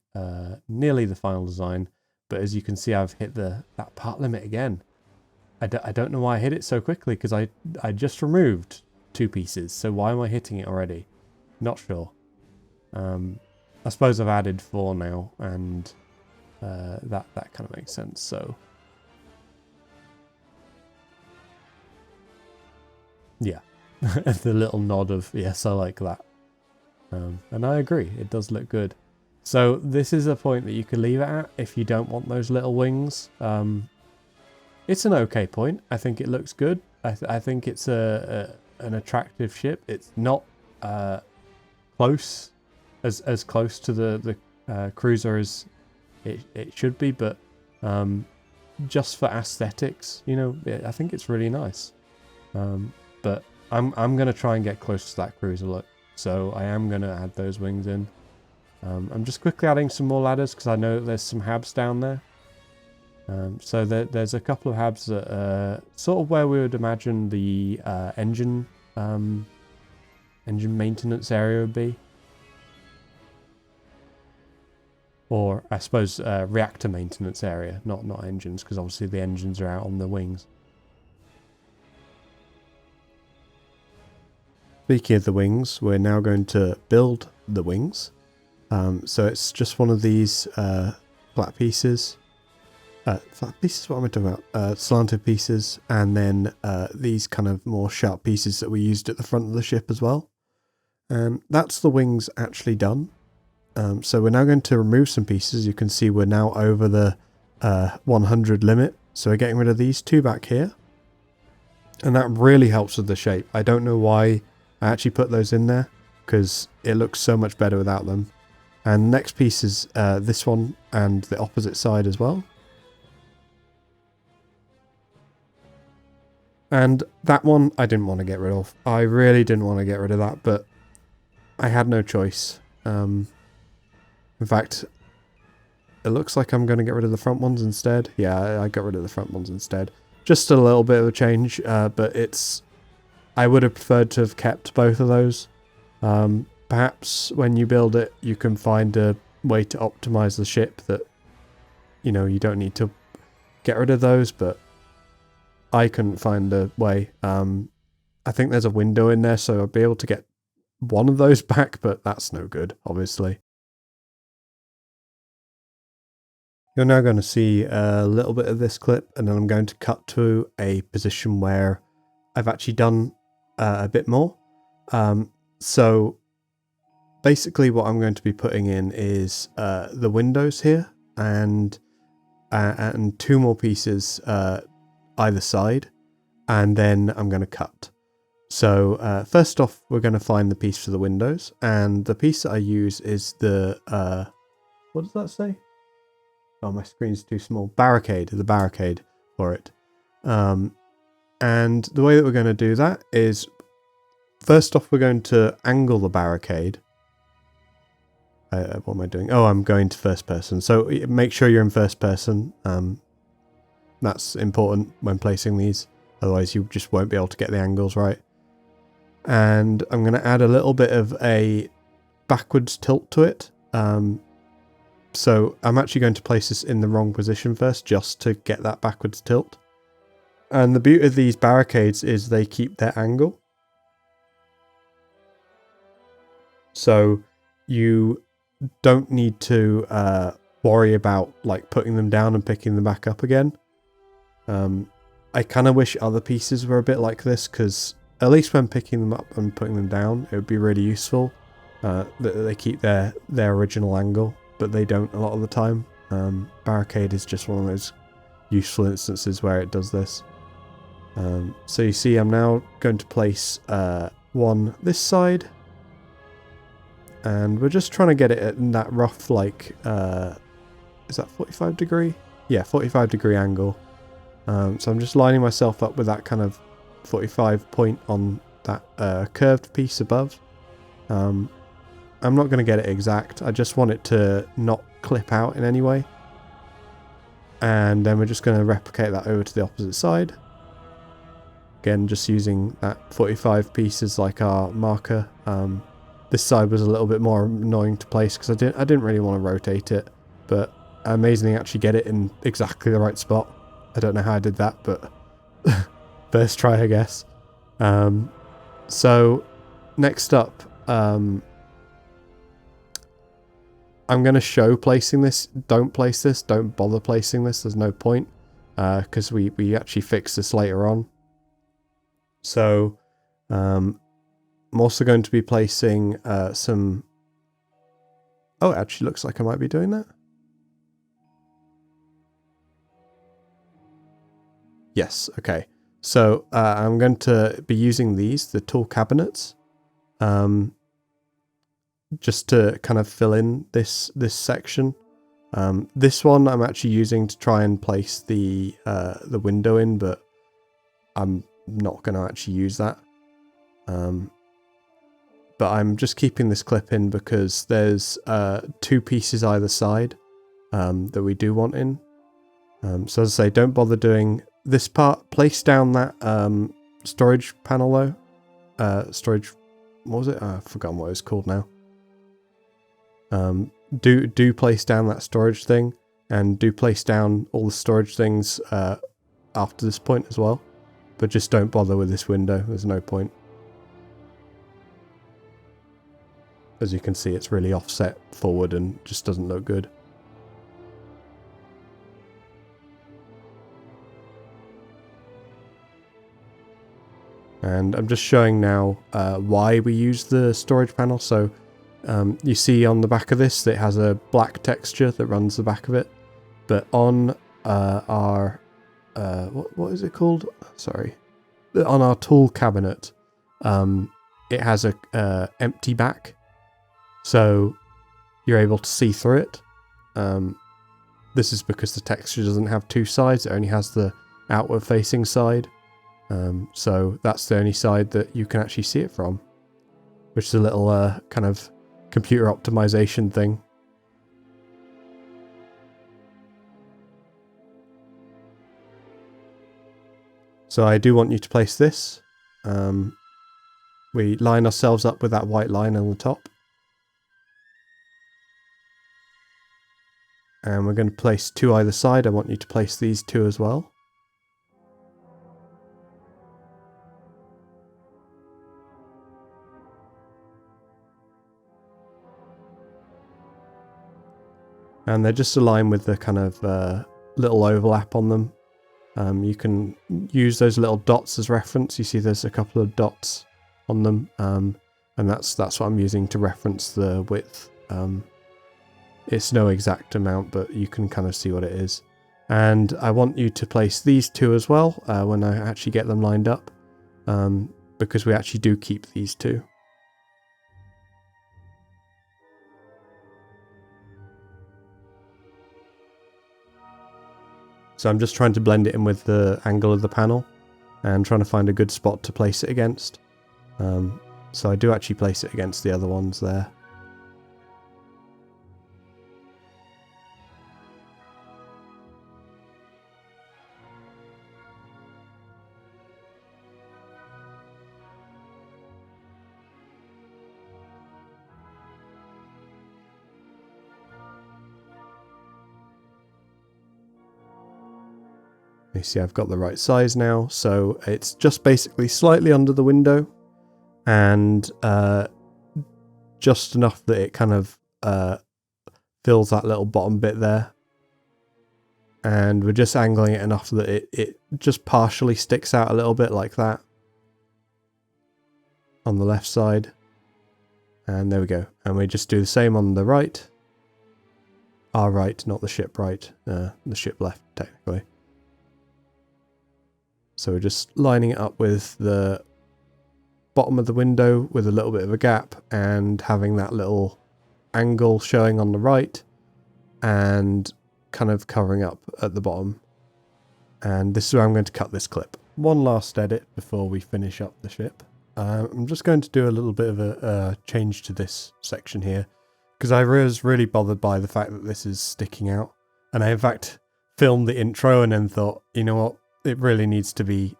nearly the final design, but as you can see, I've hit that part limit again. I don't know why I hit it so quickly, because I just removed 2 pieces, so why am I hitting it already? Not sure. I suppose I've added 4 now, and that kind of makes sense. So yeah, the little nod of yes, I like that. And I agree, it does look good. So this is a point that you could leave it at if you don't want those little wings. It's an okay point. I think it looks good. I think it's an attractive ship. It's not close, as close to the cruiser as it should be, but just for aesthetics, you know, I think it's really nice. But I'm gonna try and get close to that cruiser look. So I am going to add those wings in. I'm just quickly adding some more ladders because I know there's some habs down there. So there's a couple of habs that sort of where we would imagine the engine maintenance area would be. Or I suppose reactor maintenance area, not engines, because obviously the engines are out on the wings. Speaking of the wings, we're now going to build the wings. So it's just one of these flat pieces. Flat pieces, what am I talking about? Slanted pieces, and then these kind of more sharp pieces that we used at the front of the ship as well. That's the wings actually done. So we're now going to remove some pieces. You can see we're now over the 100 limit. So we're getting rid of these 2 back here. And that really helps with the shape. I don't know why I actually put those in there, because it looks so much better without them. And next piece is this one and the opposite side as well. And that one I didn't want to get rid of. I really didn't want to get rid of that, but I had no choice. In fact, it looks like I'm going to get rid of the front ones instead. Yeah, I got rid of the front ones instead. Just a little bit of a change, but it's... I would have preferred to have kept both of those. Perhaps when you build it, you can find a way to optimize the ship that, you know, you don't need to get rid of those, but I couldn't find a way. I think there's a window in there, so I'll be able to get one of those back, but that's no good, obviously. You're now going to see a little bit of this clip, and then I'm going to cut to a position where I've actually done a bit more. So basically what I'm going to be putting in is the windows here and 2 more pieces either side, and then I'm going to cut. So first off, we're going to find the piece for the windows, and the piece that I use is the what does that say? Oh, my screen's too small. Barricade, the barricade for it. And the way that we're going to do that is, first off, we're going to angle the barricade. What am I doing? Oh, I'm going to first person. So make sure you're in first person. That's important when placing these. Otherwise, you just won't be able to get the angles right. And I'm going to add a little bit of a backwards tilt to it. So I'm actually going to place this in the wrong position first, just to get that backwards tilt. And the beauty of these barricades is they keep their angle. So you don't need to worry about like putting them down and picking them back up again. I kind of wish other pieces were a bit like this, because at least when picking them up and putting them down, it would be really useful that they keep their original angle, but they don't a lot of the time. Barricade is just one of those useful instances where it does this. So you see I'm now going to place one this side, and we're just trying to get it at that rough, like, is that 45 degree? Yeah, 45 degree angle. So I'm just lining myself up with that kind of 45 point on that curved piece above. I'm not going to get it exact. I just want it to not clip out in any way. And then we're just going to replicate that over to the opposite side. Again, just using that 45 piece as like our marker. This side was a little bit more annoying to place because I didn't really want to rotate it, but I amazingly actually get it in exactly the right spot. I don't know how I did that, but first try, I guess. So next up, I'm going to show placing this. Don't place this. Don't bother placing this. There's no point, because we actually fix this later on. So I'm also going to be placing some... Oh, it actually looks like I might be doing that. Yes, okay. So I'm going to be using these, the tool cabinets, just to kind of fill in this section. This one I'm actually using to try and place the window in, but I'm not going to actually use that. But I'm just keeping this clip in because there's 2 pieces either side that we do want in. So as I say, don't bother doing this part. Place down that storage panel though. Storage, what was it? I've forgotten what it was called now. Do place down that storage thing, and do place down all the storage things after this point as well. But just don't bother with this window. There's no point. As you can see, it's really offset forward and just doesn't look good. And I'm just showing now why we use the storage panel. So you see on the back of this, it has a black texture that runs the back of it. But on our, what is it called? Sorry. on our tool cabinet, it has a empty back, so you're able to see through it. This is because the texture doesn't have two sides, it only has the outward facing side. So that's the only side that you can actually see it from, which is a little kind of computer optimization thing. So I do want you to place this. We line ourselves up with that white line on the top. And we're going to place two either side. I want you to place these two as well. And they're just aligned with the kind of little overlap on them. You can use those little dots as reference. You see there's a couple of dots on them, and that's what I'm using to reference the width. It's no exact amount, but you can kind of see what it is. And I want you to place these two as well when I actually get them lined up, because we actually do keep these two. So I'm just trying to blend it in with the angle of the panel and trying to find a good spot to place it against. So I do actually place it against the other ones there. You see I've got the right size now, so it's just basically slightly under the window and just enough that it kind of fills that little bottom bit there. And we're just angling it enough that it just partially sticks out a little bit like that on the left side. And there we go. And we just do the same on the right. Our right, not the ship right, the ship left technically. So we're just lining it up with the bottom of the window with a little bit of a gap and having that little angle showing on the right and kind of covering up at the bottom. And this is where I'm going to cut this clip. One last edit before we finish up the ship. I'm just going to do a little bit of a change to this section here because I was really bothered by the fact that this is sticking out. And I in fact filmed the intro and then thought, you know what? It really needs to be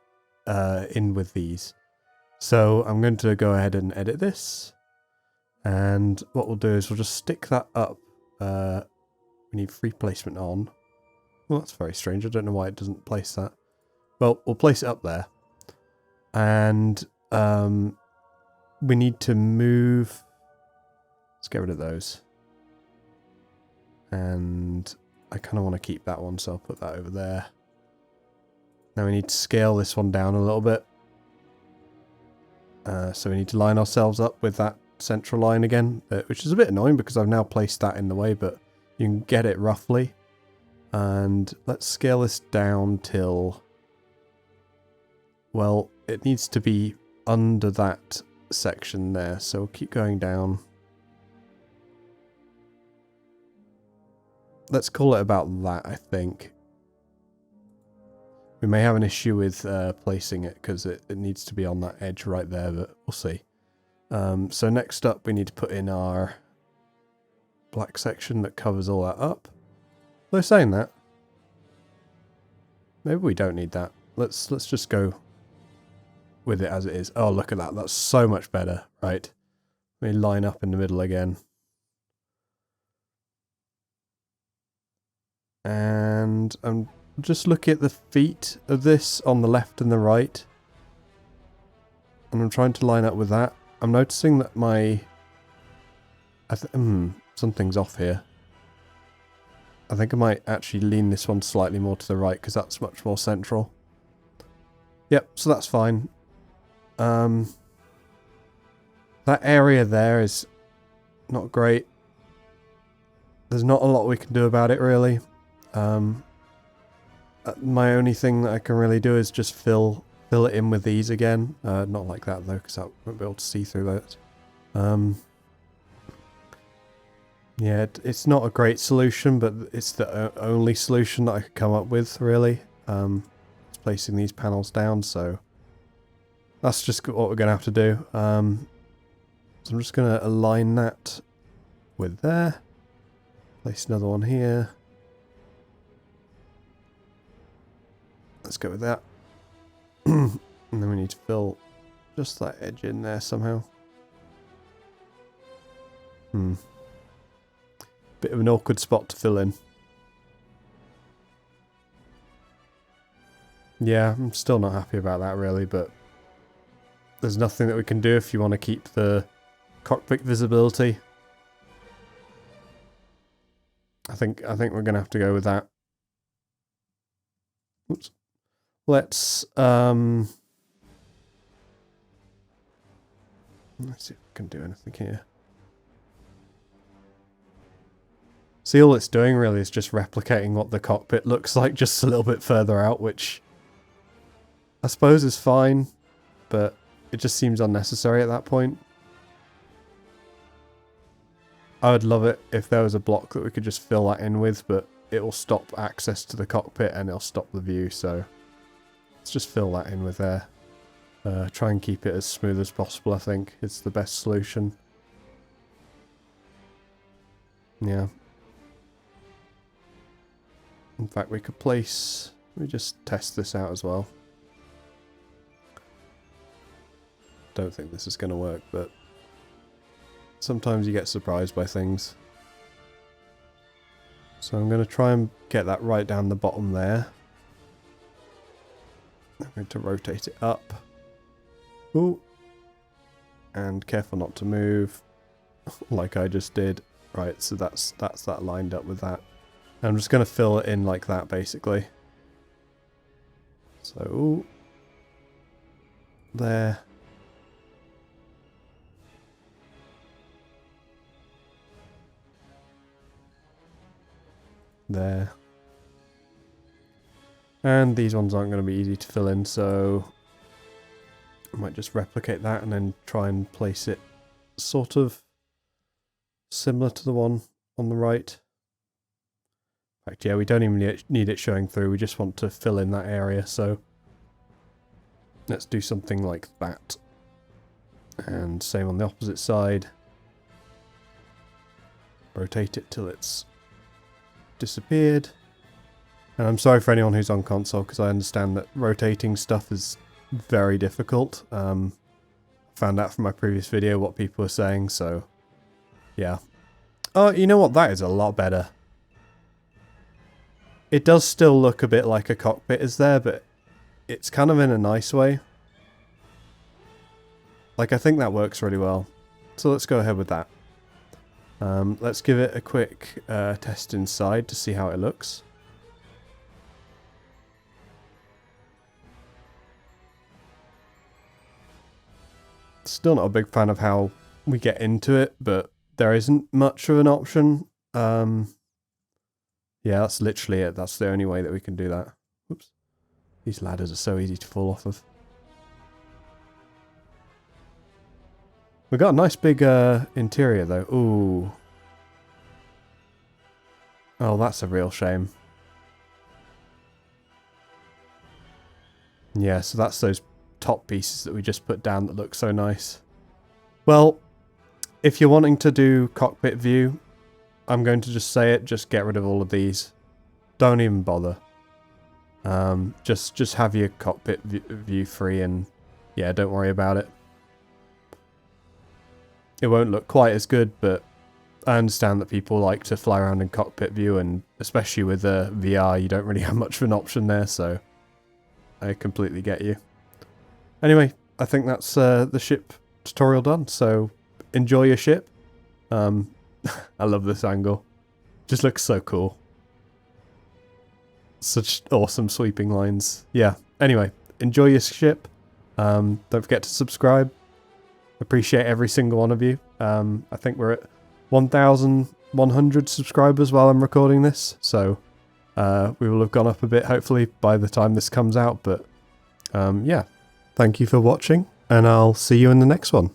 in with these. So I'm going to go ahead and edit this. And what we'll do is we'll just stick that up. We need free placement on. Well, that's very strange. I don't know why it doesn't place that. Well, we'll place it up there. And we need to move. Let's get rid of those. And I kind of want to keep that one, so I'll put that over there. Now we need to scale this one down a little bit. So we need to line ourselves up with that central line again, which is a bit annoying because I've now placed that in the way, but you can get it roughly. And let's scale this down till, well, it needs to be under that section there. So we'll keep going down. Let's call it about that, I think. We may have an issue with placing it because it needs to be on that edge right there, but we'll see. So next up we need to put in our black section that covers all that up. They're saying that. Maybe we don't need that. Let's just go with it as it is. Oh, look at that. That's so much better. Right. Let me line up in the middle again. And I'm just looking at the feet of this on the left and the right. And I'm trying to line up with that. I'm noticing that my... something's off here. I think I might actually lean this one slightly more to the right because that's much more central. Yep, so that's fine. That area there is not great. There's not a lot we can do about it really. My only thing that I can really do is just fill fill it in with these again. Not like that though, because I won't be able to see through that. Yeah, it's not a great solution, but it's the only solution that I could come up with, really. It's placing these panels down, so that's just what we're going to have to do. So I'm just going to align that with there. Place another one here. Let's go with that. And then we need to fill just that edge in there somehow. Bit of an awkward spot to fill in. Yeah, I'm still not happy about that really, but there's nothing that we can do if you want to keep the cockpit visibility. I think we're gonna have to go with that. Oops. Let's see if we can do anything here. See, all it's doing really is just replicating what the cockpit looks like just a little bit further out, which I suppose is fine, but it just seems unnecessary at that point. I would love it if there was a block that we could just fill that in with, but it will stop access to the cockpit and it'll stop the view, so let's just fill that in with there. Try and keep it as smooth as possible, I think, is the best solution. Yeah. In fact, we could place... Let me just test this out as well. Don't think this is going to work, but sometimes you get surprised by things. So I'm going to try and get that right down the bottom there. I'm going to rotate it up. Ooh. And careful not to move like I just did. Right, so that's that lined up with that. I'm just going to fill it in like that, basically. So, ooh, there. There. And these ones aren't going to be easy to fill in, so I might just replicate that and then try and place it sort of similar to the one on the right. In fact, yeah, we don't even need it showing through, we just want to fill in that area, so let's do something like that. And same on the opposite side. Rotate it till it's disappeared. And I'm sorry for anyone who's on console, because I understand that rotating stuff is very difficult. Found out from my previous video what people were saying, so yeah. Oh, you know what? That is a lot better. It does still look a bit like a cockpit is there, but it's kind of in a nice way. Like, I think that works really well. So let's go ahead with that. Let's give it a quick test inside to see how it looks. Still not a big fan of how we get into it, but there isn't much of an option. Yeah, that's literally it. That's the only way that we can do that. Oops. These ladders are so easy to fall off of. We've got a nice big interior though. Ooh. Oh, that's a real shame. Yeah, so that's those top pieces that we just put down that look so nice. Well, if you're wanting to do cockpit view, I'm going to just say it, just get rid of all of these. Don't even bother. Just have your cockpit view free, and yeah, don't worry about it. It won't look quite as good, but I understand that people like to fly around in cockpit view, and especially with VR, you don't really have much of an option there, so I completely get you. Anyway, I think that's the ship tutorial done, so enjoy your ship. I love this angle. Just looks so cool. Such awesome sweeping lines. Yeah, anyway, enjoy your ship. Don't forget to subscribe. Appreciate every single one of you. I think we're at 1,100 subscribers while I'm recording this, so we will have gone up a bit hopefully by the time this comes out, but yeah, Thank you for watching, and I'll see you in the next one.